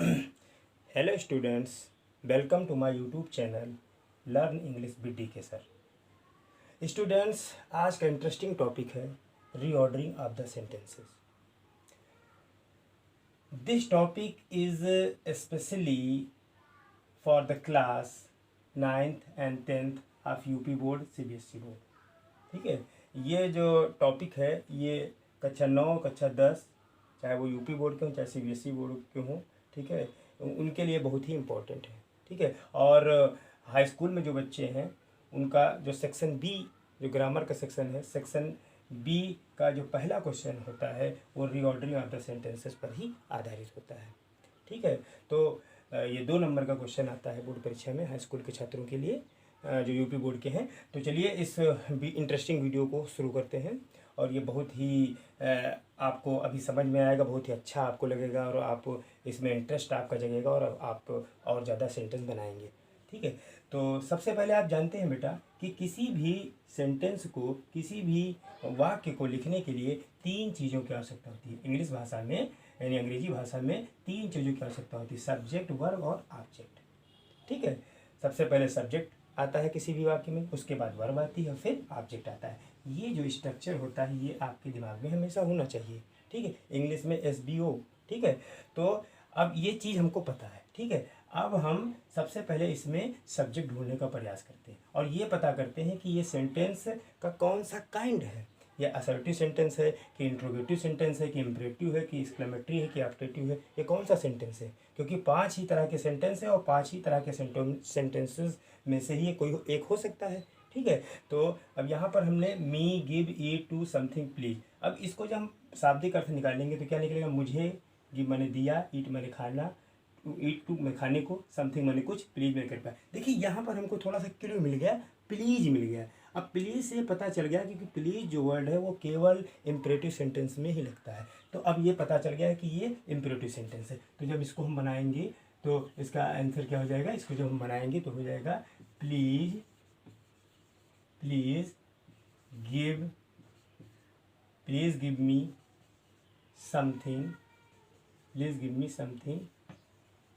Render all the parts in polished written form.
Hello students, welcome to my YouTube channel learn English with DK sir. Students, आज का interesting topic है reordering of the sentences. This topic is specially for the class 9th and 10th of UP board, CBSE board. ठीक है, ये जो topic है ये कक्षा 9, कक्षा 10, चाहे वो यूपी बोर्ड के हों चाहे CBSE बोर्ड के हों, ठीक है, उनके लिए बहुत ही इम्पोर्टेंट है। ठीक है, और हाई स्कूल में जो बच्चे हैं उनका जो सेक्शन बी, जो ग्रामर का सेक्शन है, सेक्शन बी का जो पहला क्वेश्चन होता है वो रीऑर्डरिंग ऑफ द सेंटेंसेस पर ही आधारित होता है। ठीक है, तो ये 2 नंबर का क्वेश्चन आता है बोर्ड परीक्षा में हाई स्कूल के छात्रों के लिए जो यूपी बोर्ड के हैं। तो चलिए इस इंटरेस्टिंग वीडियो को शुरू करते हैं, और ये बहुत ही आपको अभी समझ में आएगा, बहुत ही अच्छा आपको लगेगा, और आप इसमें इंटरेस्ट आपका जगेगा और आप और ज़्यादा सेंटेंस बनाएंगे। ठीक है, तो सबसे पहले आप जानते हैं बेटा कि किसी भी सेंटेंस को, किसी भी वाक्य को लिखने के लिए 3 चीज़ों की आवश्यकता होती है। इंग्लिश भाषा में यानी अंग्रेजी भाषा में 3 चीज़ों की आवश्यकता होती है, सब्जेक्ट, वर्ब और ऑब्जेक्ट। ठीक है, सबसे पहले सब्जेक्ट आता है किसी भी वाक्य में, उसके बाद वर्ब आती है, फिर ऑब्जेक्ट आता है। ये जो स्ट्रक्चर होता है ये आपके दिमाग में हमेशा होना चाहिए। ठीक है, इंग्लिश में SBO। ठीक है, तो अब ये चीज़ हमको पता है। ठीक है, अब हम सबसे पहले इसमें सब्जेक्ट ढूंढने का प्रयास करते हैं और ये पता करते हैं कि ये सेंटेंस का कौन सा काइंड है। ये असर्टिव सेंटेंस है कि इंट्रोगेटिव सेंटेंस है कि इम्परेटिव है कि एक्सक्लेमेटरी है कि ऑब्जेक्टिव है, ये कौन सा सेंटेंस है। क्योंकि 5 ही तरह के सेंटेंस है और 5 ही तरह के सेंटेंसेस में से ही कोई एक हो सकता है। ठीक है, तो अब यहाँ पर हमने me, give, eat, to, something, please. अब इसको जब हम शाब्दिक अर्थ निकालेंगे तो क्या निकलेगा? मुझे, गिव मैंने दिया, ईट मैंने खाना, ईट टू मैं खाने को, समथिंग मैंने कुछ, प्लीज मैं कर पाया। देखिए यहाँ पर हमको थोड़ा सा क्लू मिल गया, प्लीज मिल गया। अब प्लीज से पता चल गया क्योंकि प्लीज जो वर्ड है वो केवल इम्परेटिव सेंटेंस में ही लगता है। तो अब ये पता चल गया है कि ये इम्परेटिव सेंटेंस है। तो जब इसको हम बनाएंगे तो इसका आंसर क्या हो जाएगा? इसको जब हम बनाएंगे तो हो जाएगा please, please give, please give me something, please give me something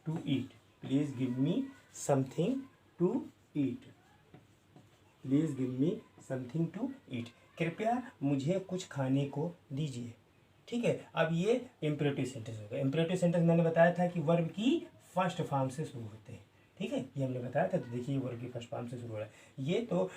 to eat, please give me something to eat, please give me something to eat, कृपया मुझे कुछ खाने को दीजिए। ठीक है, अब ये इम्परेटिव सेंटेंस होगा। इम्परेटिव सेंटेंस मैंने बताया था कि वर्ब की फर्स्ट फॉर्म से शुरू होते हैं। ठीक है, ये हमने बताया था। तो देखिए वर्ब की फर्स्ट फॉर्म से शुरू हो रहा है। ये तो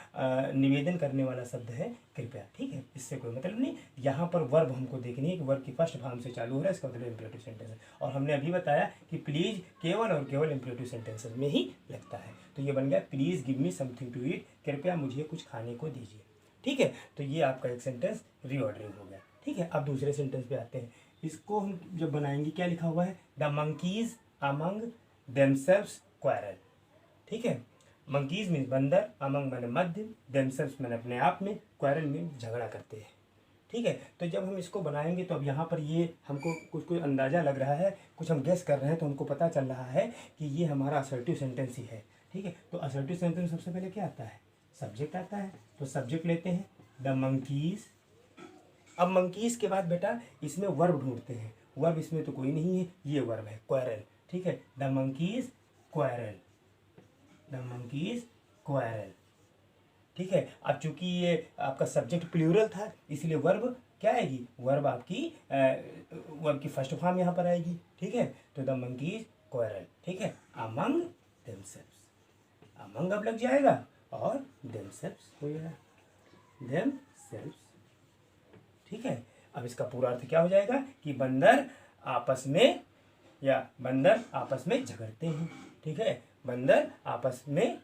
निवेदन करने वाला शब्द है कृपया। ठीक है, इससे कोई मतलब नहीं। यहाँ पर वर्ब हमको देखनी है कि वर्ब की फर्स्ट फॉर्म से चालू हो रहा है, इसका मतलब इम्परेटिव सेंटेंस है। और हमने अभी बताया कि प्लीज केवल और केवल इम्परेटिव सेंटेंसेस में ही लगता है। तो ये बन गया please give me something to eat, कृपया मुझे कुछ खाने को दीजिए। ठीक है, तो ये आपका एक सेंटेंस रीऑर्डरिंग हो गया। ठीक है, अब दूसरे सेंटेंस पे आते हैं। इसको हम जब बनाएंगे क्या लिखा हुआ है? The monkeys among themselves quarrel. ठीक है, मंकीज मीन्स बंदर, अमंग मैंने मध्य, देमसेल्व्स मैंने अपने आप में, क्वारल में झगड़ा करते हैं। ठीक है, तो जब हम इसको बनाएंगे तो अब यहाँ पर ये हमको कुछ अंदाज़ा लग रहा है, कुछ हम गेस कर रहे हैं, तो हमको पता चल रहा है कि ये हमारा असर्टिव सेंटेंस ही है। ठीक है, तो असर्टिव सेंटेंस सबसे पहले क्या आता है? सब्जेक्ट आता है। तो सब्जेक्ट लेते हैं द मंकीज। अब मंकीज के बाद बेटा इसमें वर्ब ढूंढते हैं। वर्ब इसमें तो कोई नहीं है, ये वर्ब है क्वारल। ठीक है, the monkeys quarrel, the monkeys quarrel. ठीक है, अब चूंकि ये आपका सब्जेक्ट प्लूरल था इसलिए वर्ब क्या आएगी? वर्ब आपकी वर्ब की फर्स्ट फॉर्म यहाँ पर आएगी। ठीक है, तो द मंकीज क्वारल। ठीक है, अमंग देमसेल्व्स, अमंग अब लग जाएगा और देमसेल्व्स हो जाएगा, देमसेल्व्स। ठीक है, अब इसका पूरा अर्थ क्या हो जाएगा कि बंदर आपस में, या बंदर आपस में झगड़ते हैं। ठीक है, बंदर आपस में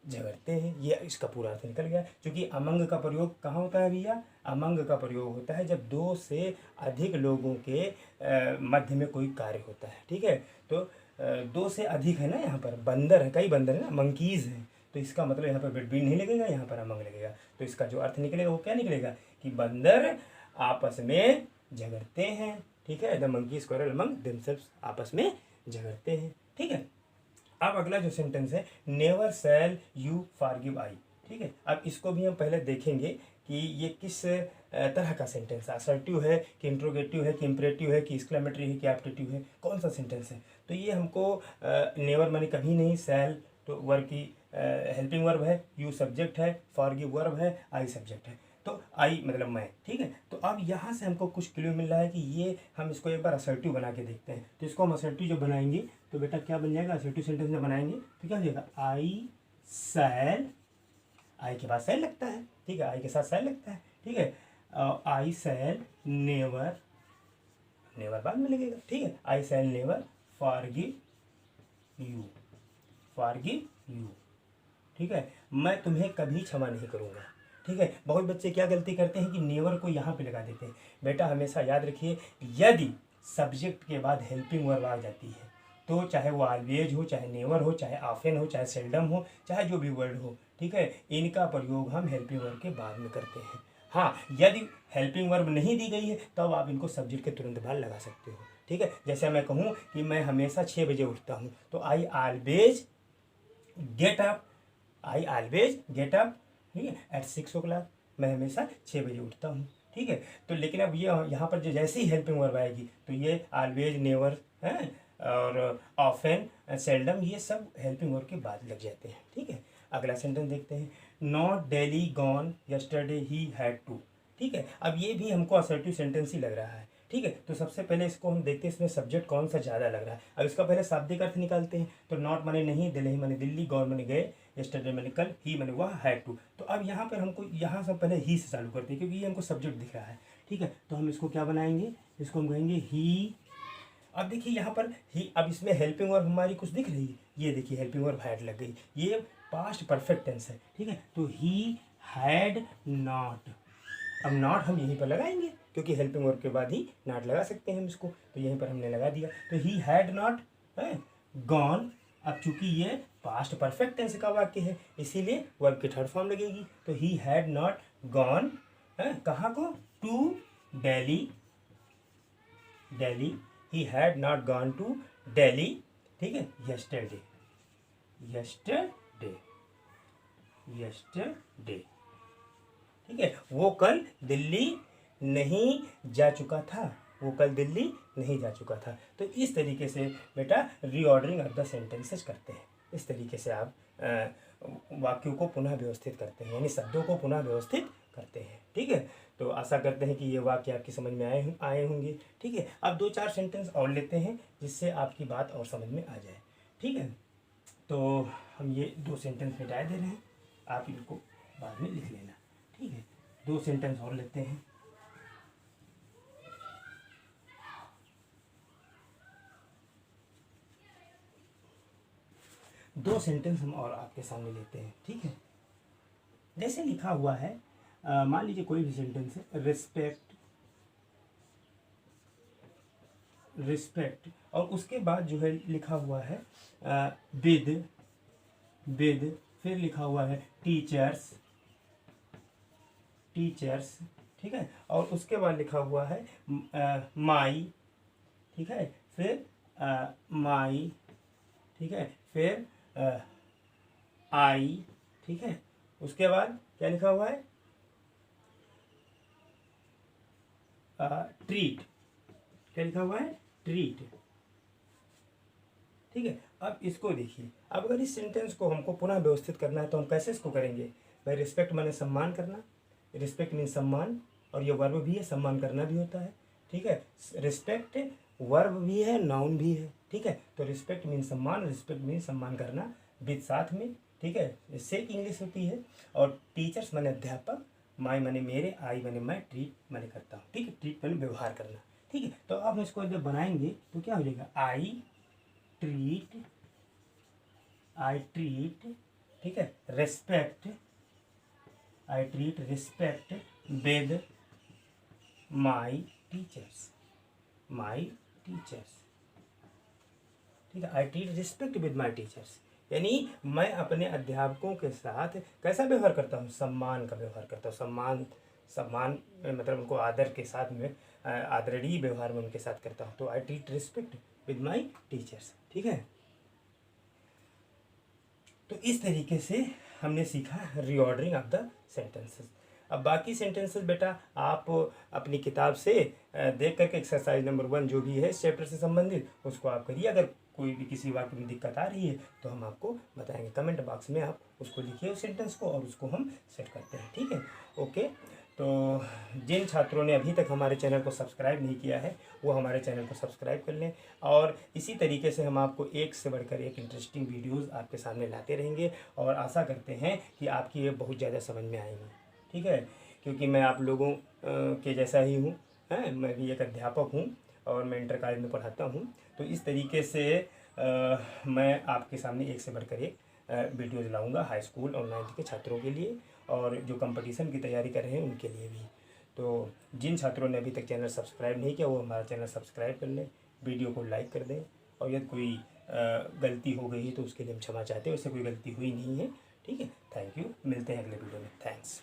झगड़ते हैं, ये इसका पूरा अर्थ निकल गया। क्योंकि अमंग का प्रयोग कहाँ होता है भैया? अमंग का प्रयोग होता है जब 2 से अधिक लोगों के मध्य में कोई कार्य होता है। ठीक है, तो 2 से अधिक है ना, यहाँ पर बंदर है, कई बंदर है ना, मंकीज हैं, तो इसका मतलब यहाँ पर बिटवीन नहीं लगेगा, यहाँ पर अमंग लगेगा। तो इसका जो अर्थ निकलेगा वो क्या निकलेगा कि बंदर आपस में झगड़ते हैं। ठीक है, the monkeys quarrel among themselves, आपस में झगड़ते हैं। ठीक है, अब अगला जो सेंटेंस है, नेवर शैल यू फॉरगिव आई। ठीक है, अब इसको भी हम पहले देखेंगे कि ये किस तरह का सेंटेंस है, असर्टिव है कि इंट्रोगेटिव है कि इम्परेटिव है कि एक्सक्लेमेटरी है कि एप्टीट्यूड है, कौन सा सेंटेंस है। तो ये हमको नेवर माने कभी नहीं, सेल तो वर्ब की हेल्पिंग वर्ब है, यू सब्जेक्ट है, फॉरगिव वर्ब है, आई सब्जेक्ट है, तो आई मतलब मैं, ठीक है। तो अब यहाँ से हमको कुछ क्लू मिल रहा है कि ये हम इसको एक बार असर्टिव बना के देखते हैं। तो इसको हम असर्टिव जो बनाएंगे तो बेटा क्या बन जाएगा, असर्टिव सेंटेंस में बनाएंगे तो क्या हो जाएगा, आई सैल, आई के बाद सैल लगता है, ठीक है, आई के साथ सैल लगता है, ठीक है। आई सैल नेवर, नेवर बाद में लगेगा, ठीक है, I shall never forgive you, forgive you, ठीक है, मैं तुम्हें कभी क्षमा नहीं करूँगा, ठीक है। बहुत बच्चे क्या गलती करते हैं कि नेवर को यहाँ पे लगा देते हैं। बेटा हमेशा याद रखिए, यदि सब्जेक्ट के बाद हेल्पिंग वर्ब आ जाती है तो चाहे वो ऑलवेज हो, चाहे नेवर हो, चाहे ऑफन हो, चाहे सेल्डम हो, चाहे जो भी वर्ड हो, ठीक है, इनका प्रयोग हम हेल्पिंग वर्ब के बाद में करते हैं। हाँ, यदि हेल्पिंग वर्ब नहीं दी गई है तब आप इनको सब्जेक्ट के तुरंत बाद लगा सकते हो, ठीक है। जैसे मैं कहूँ कि मैं हमेशा 6 बजे उठता हूँ तो I always get up, I always get up, ठीक है, एट 6 o'clock, मैं हमेशा 6 बजे उठता हूँ, ठीक है। तो लेकिन अब ये यहाँ पर जो जैसे ही हेल्पिंग वर्ब आएगी तो ये ऑलवेज, नेवर है और ऑफन, सेल्डम, ये सब हेल्पिंग वर्ब के बाद लग जाते हैं, ठीक है। अगला सेंटेंस देखते हैं, not daily gone yesterday he had to, ठीक है। अब ये भी हमको असर्टिव सेंटेंस ही लग रहा है, ठीक है। तो सबसे पहले इसको हम देखते हैं इसमें सब्जेक्ट कौन सा ज़्यादा लग रहा है। अब इसका पहले शाब्दिक अर्थ निकालते हैं। तो नॉट माने नहीं, दिल्ली माने दिल्ली, गॉन माने गए, यस्टरडे माने कल, ही माने वह, हैड टू। तो अब यहाँ पर हमको यहाँ से पहले ही से चालू करते हैं क्योंकि ये हमको सब्जेक्ट दिख रहा है, ठीक है। तो हम इसको क्या बनाएंगे, इसको हम कहेंगे ही। अब देखिए यहाँ पर ही, अब इसमें हेल्पिंग वर्ब हमारी कुछ दिख रही है, ये देखिए हेल्पिंग वर्ब हैड लग गई, ये पास्ट परफेक्ट टेंस है, ठीक है। तो ही हैड नॉट, अब नॉट हम यहीं पर लगाएंगे क्योंकि हेल्पिंग वर्ब के बाद ही नॉट लगा सकते हैं हम इसको, तो यहीं पर हमने लगा दिया। तो ही हैड नॉट है गॉन, अब चूंकि ये पास्ट परफेक्ट टेंस का वाक्य है इसीलिए वर्ब की थर्ड फॉर्म लगेगी। तो ही हैड नॉट गॉन है कहाँ को, to Delhi, Delhi, he had not gone to Delhi, ठीक है, यस्टरडे, यस्टरडे, यस्टरडे, ठीक है, वो कल दिल्ली नहीं जा चुका था, वो कल दिल्ली नहीं जा चुका था। तो इस तरीके से बेटा रीऑर्डरिंग ऑफ द सेंटेंसेस करते हैं, इस तरीके से आप वाक्यों को पुनः व्यवस्थित करते हैं, यानी शब्दों को पुनः व्यवस्थित करते हैं, ठीक है। तो आशा करते हैं कि ये वाक्य आपकी समझ में आए होंगे, ठीक है। अब 2-4 सेंटेंस और लेते हैं जिससे आपकी बात और समझ में आ जाए, ठीक है। तो हम ये 2 सेंटेंस मिटा दे रहे हैं, आप इनको बाद में लिख लेना, ठीक है। 2 सेंटेंस और लेते हैं। दो सेंटेंस हम और आपके सामने लेते हैं, ठीक है। जैसे लिखा हुआ है, मान लीजिए कोई भी सेंटेंस है, रिस्पेक्ट, रिस्पेक्ट, और उसके बाद जो है लिखा हुआ है विद, विद, फिर लिखा हुआ है टीचर्स, टीचर्स, ठीक है, और उसके बाद लिखा हुआ है माई, ठीक है, फिर माई, ठीक है, फिर आई, ठीक है, उसके बाद क्या लिखा हुआ है, ट्रीट, क्या लिखा हुआ है, ट्रीट, ठीक है। अब इसको देखिए, अब अगर इस सेंटेंस को हमको पुनः व्यवस्थित करना है तो हम कैसे इसको करेंगे भाई, रिस्पेक्ट माने सम्मान करना, रिस्पेक्ट मीन सम्मान, और ये वर्ब भी है, सम्मान करना भी होता है, ठीक है। रिस्पेक्ट वर्ब भी है, नाउन भी है, ठीक है। तो रिस्पेक्ट मीन सम्मान, रिस्पेक्ट मीन सम्मान करना विद साथ में, ठीक है, इससे इंग्लिश होती है। और टीचर्स माने अध्यापक, माई माने मेरे, आई माने मैं, ट्रीट माने करता हूँ, ठीक है, ट्रीट माने व्यवहार करना, ठीक है। तो अब इसको जब बनाएंगे तो क्या हो जाएगा, आई ट्रीट, आई ट्रीट, ठीक है, respect, I treat respect with my teachers, my teachers, ठीक है, I treat respect with my teachers, यानी मैं अपने अध्यापकों के साथ कैसा व्यवहार करता हूँ, सम्मान का व्यवहार करता हूँ, सम्मान, सम्मान मतलब उनको आदर के साथ में, आदरणीय व्यवहार में उनके साथ करता हूँ। तो I treat respect with my teachers, ठीक है। तो इस तरीके से हमने सीखा रीऑर्डरिंग ऑफ द सेंटेंसेस। अब बाकी सेंटेंसेस बेटा आप अपनी किताब से देख करके एक्सरसाइज नंबर 1 जो भी है इस चैप्टर से संबंधित उसको आप करिए। अगर कोई भी किसी वाक्य में दिक्कत आ रही है तो हम आपको बताएंगे, कमेंट बॉक्स में आप उसको लिखिए उस सेंटेंस को और उसको हम सेट करते हैं, ठीक है। ओके, तो जिन छात्रों ने अभी तक हमारे चैनल को सब्सक्राइब नहीं किया है वो हमारे चैनल को सब्सक्राइब कर लें, और इसी तरीके से हम आपको एक से बढ़कर एक इंटरेस्टिंग वीडियोस आपके सामने लाते रहेंगे, और आशा करते हैं कि आपकी ये बहुत ज़्यादा समझ में आएंगी, ठीक है। क्योंकि मैं आप लोगों के जैसा ही हूँ, हैं, मैं भी एक अध्यापक हूँ और मैं इंटर कॉलेज में पढ़ाता हूँ। तो इस तरीके से मैं आपके सामने एक से बढ़कर एक वीडियोज़ लाऊंगा हाई स्कूल और 9th के छात्रों के लिए, और जो कंपटीशन की तैयारी कर रहे हैं उनके लिए भी। तो जिन छात्रों ने अभी तक चैनल सब्सक्राइब नहीं किया वो हमारा चैनल सब्सक्राइब कर लें, वीडियो को लाइक कर दें, और यदि कोई गलती हो गई है तो उसके लिए हम क्षमा चाहते हैं, उससे कोई गलती हुई नहीं है, ठीक है। थैंक यू, मिलते हैं अगले वीडियो में, थैंक्स।